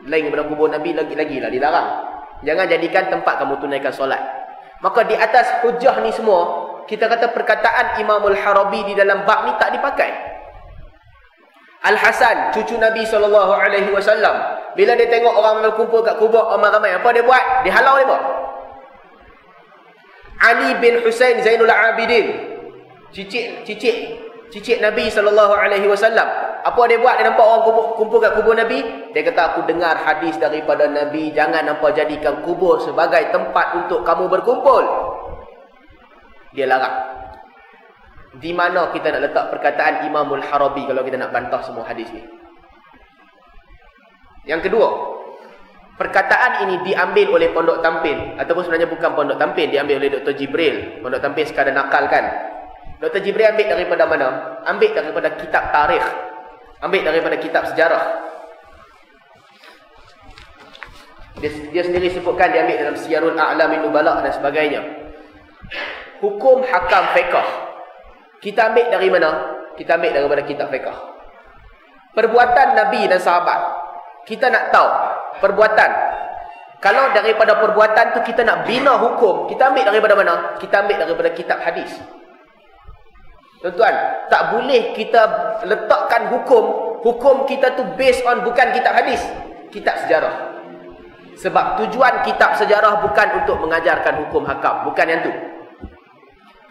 lain daripada kubur Nabi, lagi-lagilah dilarang. Jangan jadikan tempat kamu tunaikan solat. Maka di atas hujah ni semua, kita kata perkataan Imamul Harabi di dalam bab ni tak dipakai. Al-Hasan, cucu Nabi SAW, bila dia tengok orang berkumpul kat kubur ramai-ramai, apa dia buat? Dia halau dia buat. Ali bin Husain Zainul Abidin, cicit Nabi SAW, apa dia buat? Dia nampak orang kumpul kat kubur Nabi, dia kata, aku dengar hadis daripada Nabi, jangan nampak jadikan kubur sebagai tempat untuk kamu berkumpul. Dia larang. Di mana kita nak letak perkataan Imamul Harabi kalau kita nak bantah semua hadis ni? Yang kedua, perkataan ini diambil oleh Pondok Tampin, ataupun sebenarnya bukan Pondok Tampin, diambil oleh Dr. Jibril. Pondok Tampin sekadar nakalkan. Dr. Jibril ambil daripada mana? Ambil daripada kitab tarikh, ambil daripada kitab sejarah. Dia sendiri sebutkan, dia ambil dalam Siyarul A'lamin Nubala dan sebagainya. Hukum hakam fiqh kita ambil dari mana? Kita ambil daripada kitab fiqh. Perbuatan Nabi dan sahabat, kita nak tahu perbuatan. Kalau daripada perbuatan tu kita nak bina hukum, kita ambil daripada mana? Kita ambil daripada kitab hadis. Tuan-tuan, tak boleh kita letakkan hukum kita tu based on bukan kitab hadis, kitab sejarah. Sebab tujuan kitab sejarah bukan untuk mengajarkan hukum hakam, bukan yang tu.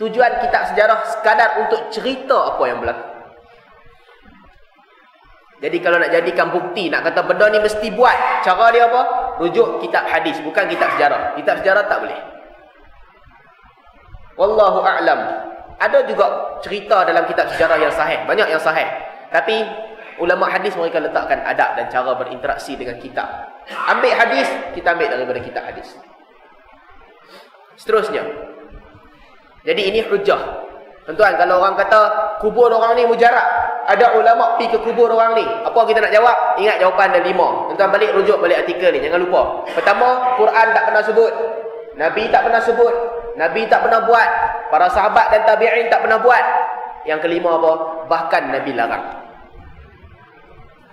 Tujuan kitab sejarah sekadar untuk cerita apa yang berlaku. Jadi kalau nak jadikan bukti, nak kata benda ni mesti buat, cara dia apa? Rujuk kitab hadis, bukan kitab sejarah. Kitab sejarah tak boleh. Wallahu a'lam. Ada juga cerita dalam kitab sejarah yang sahih, banyak yang sahih. Tapi ulama hadis mereka letakkan adab dan cara berinteraksi dengan kitab. Ambil hadis, kita ambil daripada kitab hadis. Seterusnya, jadi ini hujah. Tuan-tuan, kalau orang kata kubur orang ni mujarab, ada ulama pergi ke kubur orang ni, apa kita nak jawab? Ingat jawapan ada 5. Tuan-tuan rujuk balik artikel ni, jangan lupa. Pertama, Quran tak pernah sebut, Nabi tak pernah sebut, Nabi tak pernah buat, para sahabat dan tabi'in tak pernah buat. Yang kelima apa? Bahkan Nabi larang.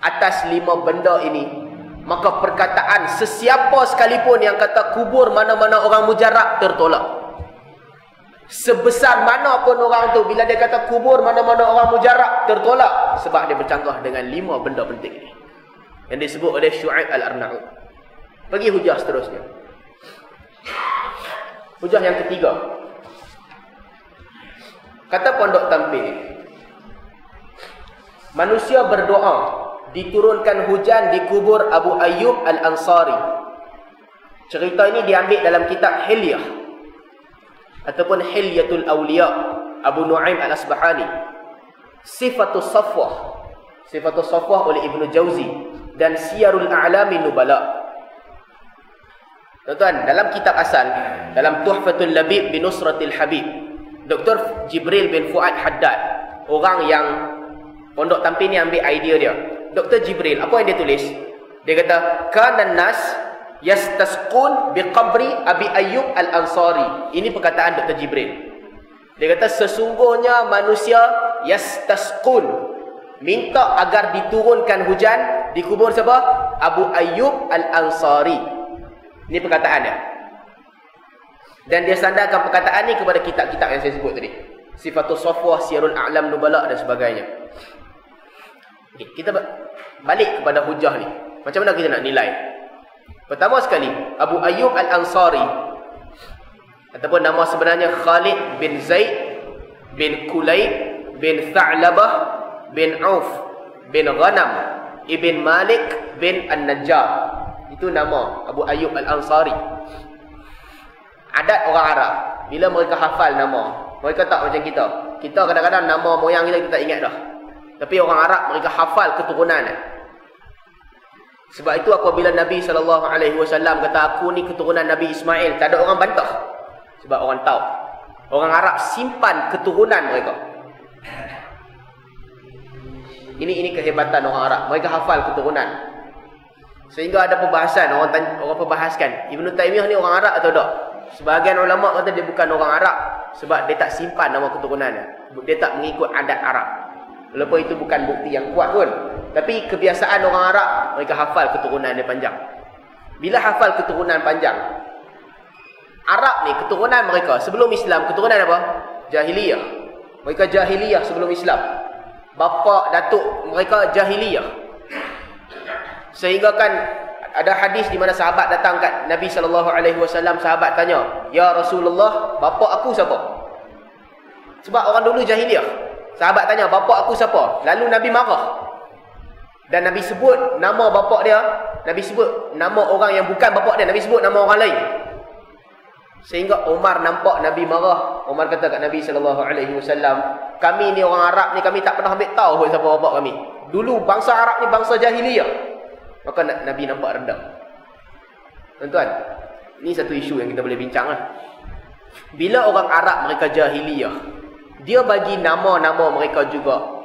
Atas 5 benda ini, maka perkataan sesiapa sekalipun yang kata kubur mana-mana orang mujarab tertolak. Sebesar mana pun orang tu, bila dia kata kubur mana-mana orang mujarab, tertolak. Sebab dia bercanggah dengan 5 benda penting ni, yang disebut oleh Syu'aib Al-Arnaud. Pergi hujah seterusnya. Hujah yang ketiga. Kata Pondok Tampin, manusia berdoa diturunkan hujan di kubur Abu Ayyub Al-Ansari. Cerita ini diambil dalam kitab Hilyah ataupun Hilyatul Awliya Abu Nu'aim Al-Asbahani. Sifatus Safwah oleh Ibnu Jauzi dan Siyarul A'lamin Nubala. Tuan-tuan, dalam kitab asal, dalam Tuhfatul Labib bin Nusratil Habib, Dr. Jibril bin Fuad Haddad, orang yang Pondok Tampin ni ambil idea dia. Dr. Jibril, apa yang dia tulis? Dia kata, kanan nas yastasqun biqabri Abi Ayyub Al-Ansari. Ini perkataan Dr. Jibril. Dia kata sesungguhnya manusia yastasqun, minta agar diturunkan hujan di kubur siapa? Abu Ayyub Al-Ansari. Ini perkataan dia. Dan dia sandarkan perkataan ni kepada kitab-kitab yang saya sebut tadi. Sifatus Safwah, Siyarul A'lam Nubala dan sebagainya. Okay, kita balik kepada hujah ni. Macam mana kita nak nilai? Pertama sekali, Abu Ayyub Al-Ansari, ataupun nama sebenarnya Khalid bin Zaid bin Kulayb bin Tha'labah bin Auf bin Ghanam Ibn Malik bin An-Najjar. Itu nama Abu Ayyub Al-Ansari. Adat orang Arab, bila mereka hafal nama, mereka tak macam kita. Kita kadang-kadang nama moyang kita tak ingat dah. Tapi orang Arab, mereka hafal keturunan. Sebab itu apabila Nabi SAW kata aku ni keturunan Nabi Ismail, tak ada orang bantah. Sebab orang tahu, orang Arab simpan keturunan mereka. Ini kehebatan orang Arab, mereka hafal keturunan. Sehingga ada perbahasan, orang perbahaskan, Ibnu Taimiyah ni orang Arab atau tak? Sebahagian ulama kata dia bukan orang Arab, sebab dia tak simpan nama keturunannya. Dia tak mengikut adat Arab. Walaupun itu bukan bukti yang kuat pun, Tapi kebiasaan orang Arab, mereka hafal keturunan dia panjang. Bila hafal keturunan panjang, Arab ni keturunan mereka sebelum Islam, keturunan apa? Jahiliyah. Mereka jahiliyah sebelum Islam. Bapa datuk mereka jahiliyah. Sehingga kan ada hadis di mana sahabat datang kat Nabi SAW, sahabat tanya, "Ya Rasulullah, bapa aku siapa?" Sebab orang dulu jahiliyah. Sahabat tanya, "Bapa aku siapa?" Lalu Nabi marah. Dan Nabi sebut nama bapa dia, Nabi sebut nama orang yang bukan bapa dia, Nabi sebut nama orang lain. Sehingga Umar nampak Nabi marah. Umar kata kat Nabi SAW, "Kami ni orang Arab ni, kami tak pernah ambil tahu pun siapa bapa kami. Dulu bangsa Arab ni bangsa jahiliyah." Maka Nabi nampak redam. Tuan-tuan, ni satu isu yang kita boleh bincang lah. Bila orang Arab mereka jahiliyah, dia bagi nama-nama mereka juga.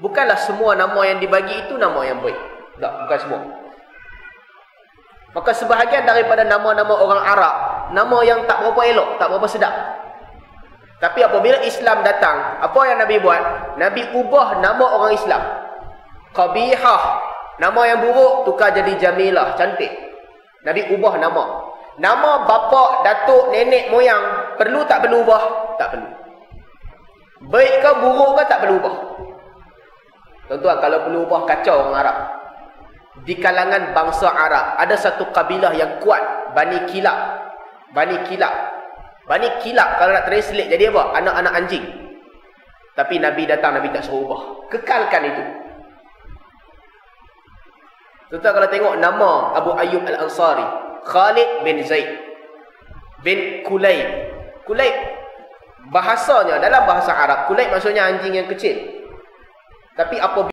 Bukanlah semua nama yang dibagi itu nama yang baik. Tak, bukan semua. Maka sebahagian daripada nama-nama orang Arab, nama yang tak berapa elok, tak berapa sedap. Tapi apabila Islam datang, apa yang Nabi buat? Nabi ubah nama orang Islam. Qabihah, nama yang buruk, tukar jadi Jamilah, cantik. Nabi ubah nama. Nama bapa, datuk, nenek, moyang, perlu tak perlu ubah? Tak perlu. Baik ke buruk ke tak perlu ubah. Tuan-tuan, kalau perlu ubah, kacau orang Arab. Di kalangan bangsa Arab, ada satu kabilah yang kuat, Bani Kilab. Bani Kilab. Bani Kilab, kalau nak translate jadi apa? Anak-anak anjing. Tapi Nabi datang, Nabi tak suruh ubah. Kekalkan itu. Tuan-tuan, kalau tengok nama Abu Ayyub Al-Ansari, Khalid bin Zaid bin Kulayb. Kulayb, bahasanya, dalam bahasa Arab, Kulayb maksudnya anjing yang kecil. Tapi apabila